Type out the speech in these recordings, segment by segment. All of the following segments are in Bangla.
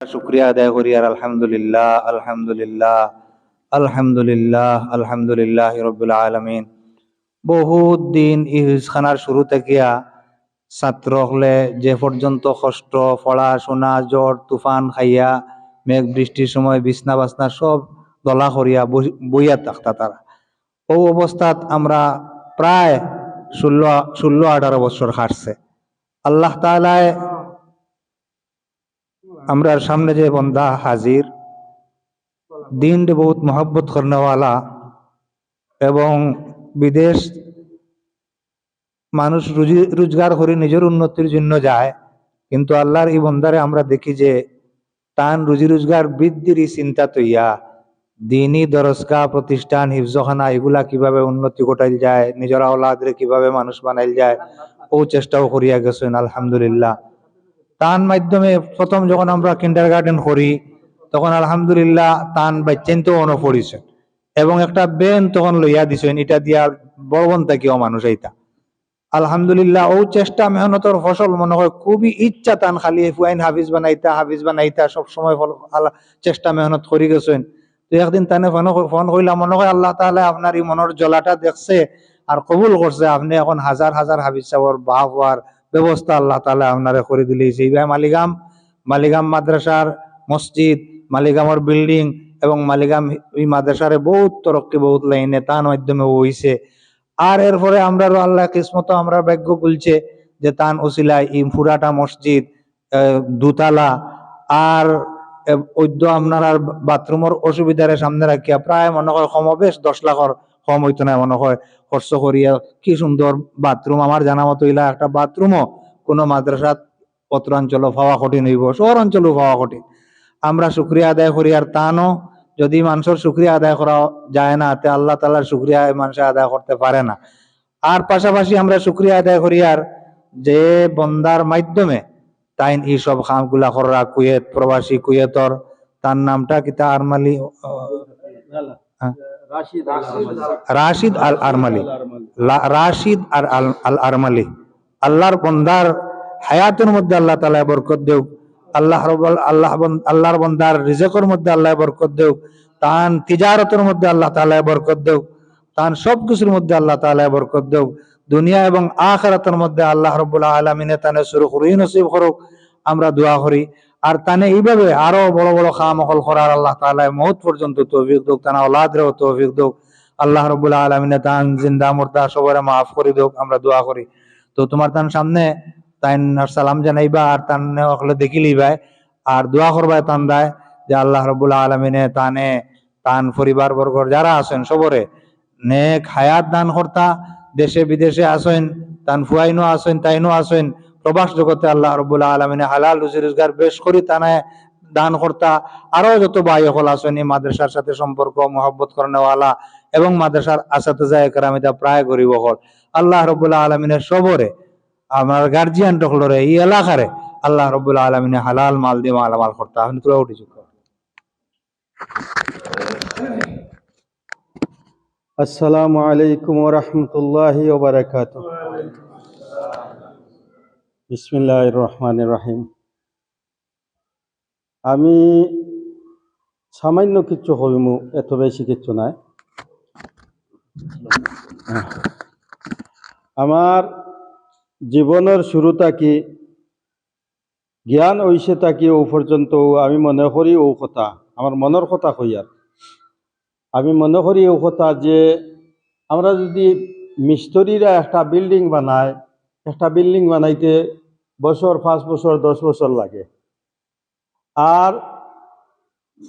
শুক্রিয়া আদায় করি আর আলহামদুলিল্লাহ আলহামদুলিল্লাহ আলহামদুলিল্লাহ আলহামদুলিল্লাহ রব্বুল আলামিন। বহুত দিন ইহুজখানার শুরু থেকে ছাত্র হলে যে পর্যন্ত কষ্ট, পড়াশোনা, জ্বর তুফান খাইয়া, মেঘ বৃষ্টির সময় বিছনা বাসনা সব দলা করিয়া বইয়া থাকতা তারা। ও অবস্থাত আমরা প্রায় 16-18 বছর কাটছে। আল্লাহ তাআলায় আমরার সামনে যে বন্দা হাজির, দিন বহুত মোহব্বত করনেওয়ালা, এবং বিদেশ মানুষ রুজি রোজগার করে নিজের উন্নতির জন্য যায়, কিন্তু আল্লাহর এই বন্দারে আমরা দেখি যে তান রুজি রোজগার বৃদ্ধির চিন্তা তৈয়া দিনই দরজগা প্রতিষ্ঠান হিফজখানা এগুলা কিভাবে উন্নতি ঘটাইল যায়, নিজের আওলাদরে কিভাবে মানুষ বানাইল যায়, ও চেষ্টাও করিয়া গেছেন আলহামদুলিল্লাহ। তান মাধ্যমে প্রথম যখন আমরা কিন্ডারগার্টেন করি তখন আলহামদুলিল্লাহ তান বাচ্চেন তো অন পড়িছেন, এবং একটা বেন তখন লইয়া দিছেন, এটা দিয়া বড় বোন থাকিও মানুষ এইটা আলহামদুলিল্লাহ। ও চেষ্টা মেহনতর ফসল মনে হয় খুবই ইচ্ছা তান খালি ফুয়াইন হাফিজ বানাইতা সবসময় চেষ্টা মেহনত করি গেছেন। তো একদিন তানে ফোন কইলাম, মনে হয় আল্লাহ তাআলা আপনার এই মনের জ্বলাটা দেখছে আর কবুল করছে, আপনি এখন হাজার হাজার হাফিজ সাহেবের বাহ হওয়ার ব্যবস্থা আল্লাহ তাআলা আপনারে করে দিলেছে। এইভাবে মালিগাম মাদ্রাসার মসজিদ, মালিগামর বিল্ডিং এবং মালিগাম এই মাদ্রাসারে বহুত তরক্কি বহুত লাইনে তার মাধ্যমে হইছে। আর এরপরে আমরা আল্লাহ কিসমত আমরা ভাগ্য খুলছে যে তান ওসিলায় এই পুরাটা মসজিদ দুতলা আর ওদ্য আপনার আর বাথরুমের অসুবিধার সামনে রাখিয়া প্রায় মনে হয় কমবেশ 10 লাখের কম হইতো না মনে হয় খরচ করিয়া কি সুন্দর বাথরুম। আমার জানা মতো ইলা একটা বাথরুমও কোনো মাদ্রাসাত পত্রাঞ্চল পাওয়া কঠিন হইব, শহর অঞ্চলও পাওয়া কঠিন। আমরা শুক্রিয়া আদায় করি, আর তানও যদি মানুষের শুক্রিয়া আদায় করা যায় না তে আল্লাহ তাআলার শুক্রিয়া মানুষ আদায় করতে পারে না। আর পাশাপাশি আমরা শুক্রিয়া আদায় করি আর যে বন্দার মাধ্যমে তাইন এই সব কামগুলা করা, কুয়েত প্রবাসী কুয়েতর তার নামটা কিতা আরমালি, রাশিদ আল আরমালি, রাশিদ আর আল আরমালি। আল্লাহর বন্দার হায়াতের মধ্যে আল্লাহ তাআলা বরকত দেও, আল্লাহর বন্দার রিজকের মধ্যে আল্লাহ বরকত দেও, তান তিজারতের মধ্যে আল্লাহ তাআলা বরকত দেও, তান সব কিছুর মধ্যে আল্লাহ তাআলা বরকত দেও, দুনিয়া এবং আখিরাতের মধ্যে আল্লাহ রাব্বুল আলামিন তানে সুরুখুরি নসিব করুক, আমরা দোয়া করি। আর তানে এইভাবে আরো বড় বড় কামল করার আল্লাহ তাআলা মওত পর্যন্ত তৌফিক দেও, তানা আওলাদরেও তৌফিক দেও, আল্লাহ রাব্বুল আলামিন তান জিন্দা মুর্দা সবরে মাফ করে দেও, আমরা দোয়া করি। তো তোমার তান সামনে তাইন সালাম জানাইবা আর তান হলে দেখিলি ভাই আর দোয়া করবা তান দায় যে আল্লাহ রাব্বুল আলামিনে তানে তান পরিবার বর্গর যারা আছেন সবরে নেক হায়াত দান করতা, দেশে বিদেশে আসেন তান ফুয়াইনও আসেন তাইনও আসেন, প্রবাস জগতে আল্লাহ রাব্বুল আলামিনে হালাল রুজি রোজগার বেশ করি তানে দান করতা। আরো যত ভাই হল আসেন এই মাদ্রাসার সাথে সম্পর্ক মহব্বত করেনেওয়ালা এবং মাদ্রাসার আসাতিজা কেরামিতা প্রায় গরিব হল, আল্লাহ রাব্বুল আলামিনের সবরে আমার গার্জিয়ান টকলরে এই এলাকারে আল্লাহ রাব্বুল আলামিনে হালাল মাল দিয়ে মালামাল করতা। আপনি তুলে উঠেছি। আসসালামু আলাইকুম ওয়া রাহমাতুল্লাহি ওয়া বারাকাতুহু। বিসমিল্লাহির রহমানির রহিম। আমি সামান্য কিছু হইমু, এত বেশি কিছু নাই। আমার জীবনের শুরুটা কি জ্ঞান হইছে তাকি ও পর্যন্ত আমি মনে করি ও কথা আমার মনের কথা কইয়ার আমি মনে করি ও কথা যে আমরা যদি মিস্ত্রিরা একটা বিল্ডিং বানায়, একটা বিল্ডিং বানাইতে বছর 5 বছর 10 বছর লাগে, আর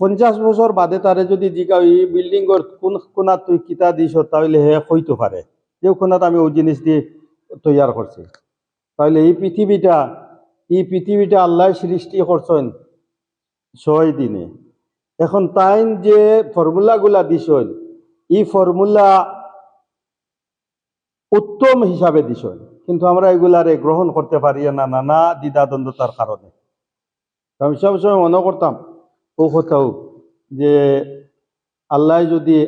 50 বছর বাদে তারে যদি জিগা এই বিল্ডিংয়ের কোন কোনাত তুই কিতা দিছ তাহলে হে হইতে পারে যে কোনাত আমি ওই জিনিস দিয়ে তৈয়ার করছি। তাহলে এই পৃথিবীটা আল্লাহ সৃষ্টি করছেন 6 দিনে। এখন তাই যে ফর্মুলাগুলা দিছেন এই ফর্মুলা উত্তম হিসাবে দিছেন, কিন্তু আমরা এগুলারে গ্রহণ করতে পারি না নানা দ্বিধাদ্বন্দ্বতার কারণে। আমি সবসময় মনে করতাম ও কোথাও যে আল্লাহ যদি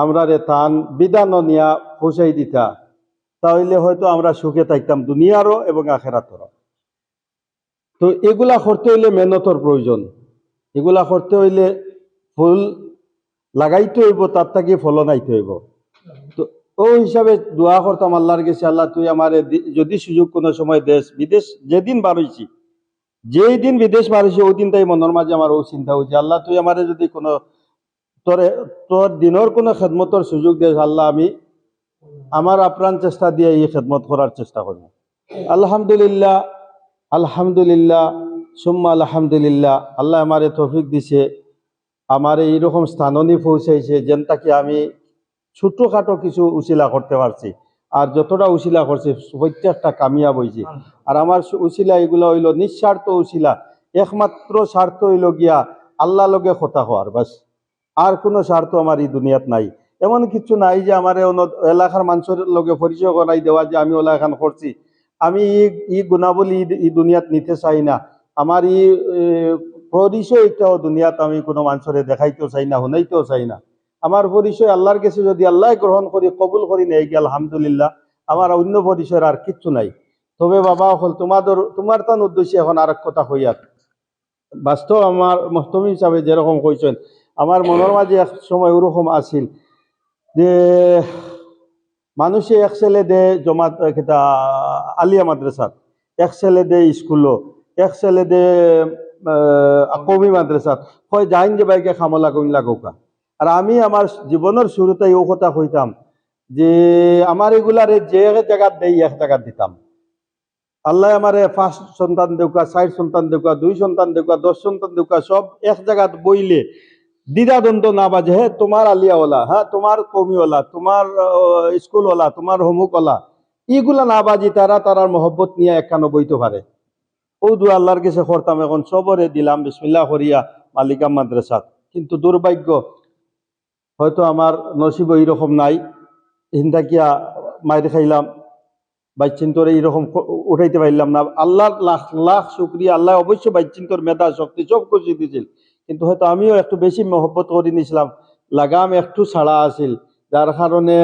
আমরা তান বিধান নিয়া পৌঁছাই দিতা তাহলে হয়তো আমরা সুখে থাকতাম দুনিয়ারও এবং আখেরাতেরও। তো এগুলা করতে হইলে মেহনতর প্রয়োজন। এগুলা করতে হইলে ফুল লাগাইতে হইব, তার থাকি ফলন আইতে হইব। তো ও হিসাবে দোয়া করতাম আল্লাহর কাছে, আল্লাহ তুই আমার যদি সুযোগ কোনো সময় দেশ বিদেশ যেদিন বার হইছি, যেই দিন বিদেশ বার হইছি ওই দিন তাই মনের মাঝে আমার ও চিন্তা হয়েছে, আল্লাহ তুই আমার যদি কোনো তোর দিনের কোনো খেদমতর সুযোগ দেশ, আল্লাহ আমি আমার আপ্রাণ চেষ্টা দিয়ে এই খেদমত করার চেষ্টা করব। আলহামদুলিল্লাহ, আলহামদুলিল্লাহ, সুম্মা আলহামদুলিল্লাহ। আল্লাহ আমারে তৌফিক দিছে, আমার এইরকম স্থাননি পৌঁছাইছে যেন তাকে আমি ছোটখাটো কিছু উশিলা করতে পারছি। আর যতটা উশিলা করছি প্রত্যেকটা কামিয়াব হয়েছে। আর আমার উশিলা এগুলো হইল নিঃস্বার্থ উশিলা, একমাত্র স্বার্থ হইল গিয়া আল্লাহ লগে কথা হওয়ার, বাস। আর কোনো স্বার্থ আমার এই দুনিয়াত নাই। এমন কিছু নাই যে আমার এলাকার মানুষের লগে পরিচয় করাই দেওয়া যে আমি ওলা এখন করছি। আমি ই গুণাবলী এই দুনিয়াত নিতে চাই না। আমার পরিচয় একটাও দুনিয়াত আমি কোনো মানুষের দেখাইতেও চাই না, শুনাইতেও চাই না। আমার পরিচয় আল্লাহর কাছে যদি আল্লাহ গ্রহণ করি, কবুল করি নেই গিয়ে আলহামদুলিল্লাহ, আমার অন্য পরিচয়ের আর কিচ্ছু নাই। তবে বাবা হল তোমার তান উদ্দেশ্যে এখন আর এক কথা হইয়ার বাস্তব আমার মহতমি হিসাবে যেরকম কইছেন, আমার মনের মাঝে এক সময় ওরকম আসিল যে মানুষে এক ছেলে দে জমাত একটা আলিয়া মাদ্রাসাত, এক ছেলে দে স্কুলও, এক ছেলে দে কমি মাদ্রাসাত, হয় যাইন যে বাইকে খামলা কমিলা গৌকা। আর আমি আমার জীবনের শুরুতে ও কথা কইতাম যে আমার এগুলারে যে জায়গাত দেই এক জায়গাত দিতাম। আল্লাহ আমারে 5 সন্তান দেউকা, 4 সন্তান দেউকা, 2 সন্তান দেউকা, 10 সন্তান দেউকা, সব এক জায়গাত বইলে দ্বিধাদ্বন্দ্ব না বাজে, হ্যাঁ তোমার আলিয়াওয়ালা, হ্যাঁ তোমার কমিওয়ালা, তোমার স্কুলওয়ালা, তোমার হোমওয়ালা, এইগুলা না বাজি তারার মহব্বত নিয়ে একখানো বইতে পারে। ও দুয়া আল্লাহর কাছে করতাম, এখন সবরে দিলাম বিসমিল্লাহ করিয়া মালিকাম মাদ্রাসাত। কিন্তু দুর্ভাগ্য, হয়তো আমার নসিব এইরকম নাই, হিন্দাকিয়া মাইর খাইলাম, বাইচিন্তরে এইরকম উঠাইতে পারলাম না। আল্লাহর লাখ লাখ শুক্রিয়া, আল্লাহ অবশ্য বাইচিন্তর মেধা শক্তি সব কিছু দিয়েছিল, কিন্তু হয়তো আমিও একটু বেশি মহব্বত করে নিয়েছিলাম, লাগাম একটু ছাড়া আছিল, যার কারণে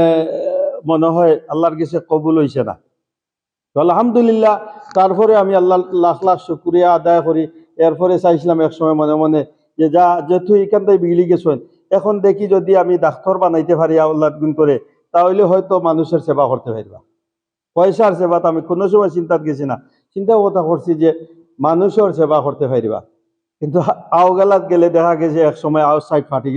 মনে হয় আল্লাহর কাছে কবুল হয়েছে না। আলহামদুলিল্লাহ, তারপরে আমি আল্লাহ লাখ লাখ শুক্রিয়া আদায় করি। এরপরে চাইছিলাম এক সময় মনে মনে যে যেহেতু এখান থেকে বিগড়ি গেছেন, এখন দেখি যদি আমি ডাক্তার বানাইতে পারি আল্লাহ গুণ করে, তাহলে হয়তো মানুষের সেবা করতে পারবা। পয়সার সেবা তো আমি কোনো সময় চিন্তাত গেছি না, চিন্তাও কথা করছি যে মানুষের সেবা করতে পারবা। কিন্তু আওগালাত গেলে দেখা গেছে এক সময় আউট সাইড ফাটি